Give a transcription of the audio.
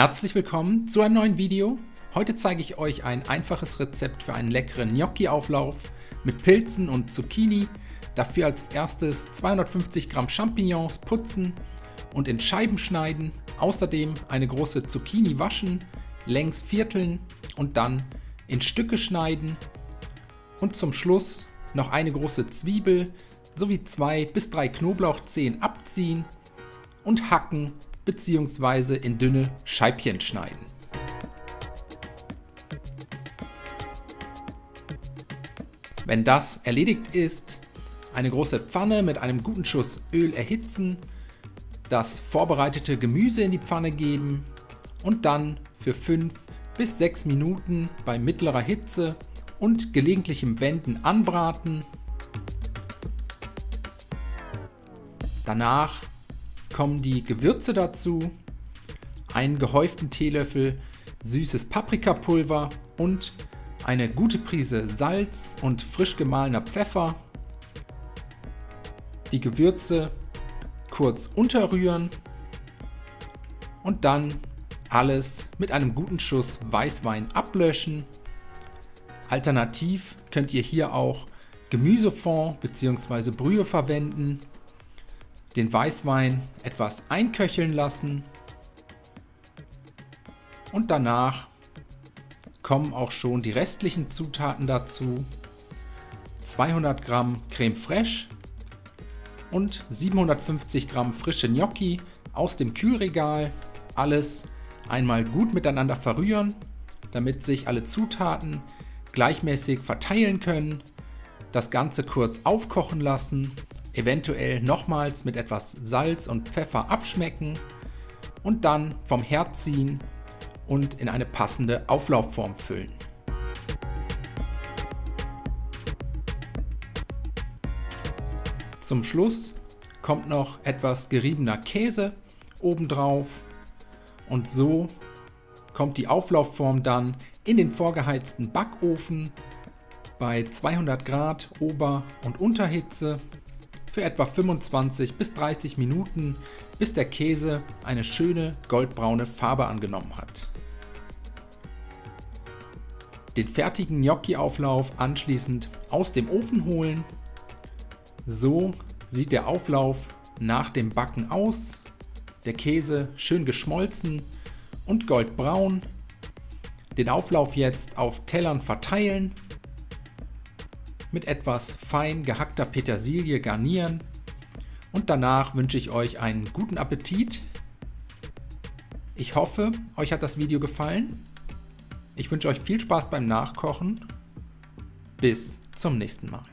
Herzlich willkommen zu einem neuen Video. Heute zeige ich euch ein einfaches Rezept für einen leckeren Gnocchi-Auflauf mit Pilzen und Zucchini. Dafür als erstes 250 Gramm Champignons putzen und in Scheiben schneiden. Außerdem eine große Zucchini waschen, längs vierteln und dann in Stücke schneiden. Und zum Schluss noch eine große Zwiebel sowie 2 bis 3 Knoblauchzehen abziehen und hacken bzw. in dünne Scheibchen schneiden. Wenn das erledigt ist, eine große Pfanne mit einem guten Schuss Öl erhitzen, das vorbereitete Gemüse in die Pfanne geben und dann für 5 bis 6 Minuten bei mittlerer Hitze und gelegentlichem Wenden anbraten. Danach kommen die Gewürze dazu, einen gehäuften Teelöffel süßes Paprikapulver und eine gute Prise Salz und frisch gemahlener Pfeffer. Die Gewürze kurz unterrühren und dann alles mit einem guten Schuss Weißwein ablöschen. Alternativ könnt ihr hier auch Gemüsefond bzw. Brühe verwenden. Den Weißwein etwas einköcheln lassen und danach kommen auch schon die restlichen Zutaten dazu. 200 Gramm Creme Fraiche und 750 Gramm frische Gnocchi aus dem Kühlregal. Alles einmal gut miteinander verrühren, damit sich alle Zutaten gleichmäßig verteilen können. Das Ganze kurz aufkochen lassen. Eventuell nochmals mit etwas Salz und Pfeffer abschmecken und dann vom Herd ziehen und in eine passende Auflaufform füllen. Zum Schluss kommt noch etwas geriebener Käse obendrauf und so kommt die Auflaufform dann in den vorgeheizten Backofen bei 200 Grad Ober- und Unterhitze für etwa 25 bis 30 Minuten, bis der Käse eine schöne goldbraune Farbe angenommen hat. Den fertigen Gnocchi-Auflauf anschließend aus dem Ofen holen. So sieht der Auflauf nach dem Backen aus. Der Käse schön geschmolzen und goldbraun. Den Auflauf jetzt auf Tellern verteilen. Mit etwas fein gehackter Petersilie garnieren und danach wünsche ich euch einen guten Appetit. Ich hoffe, euch hat das Video gefallen. Ich wünsche euch viel Spaß beim Nachkochen. Bis zum nächsten Mal.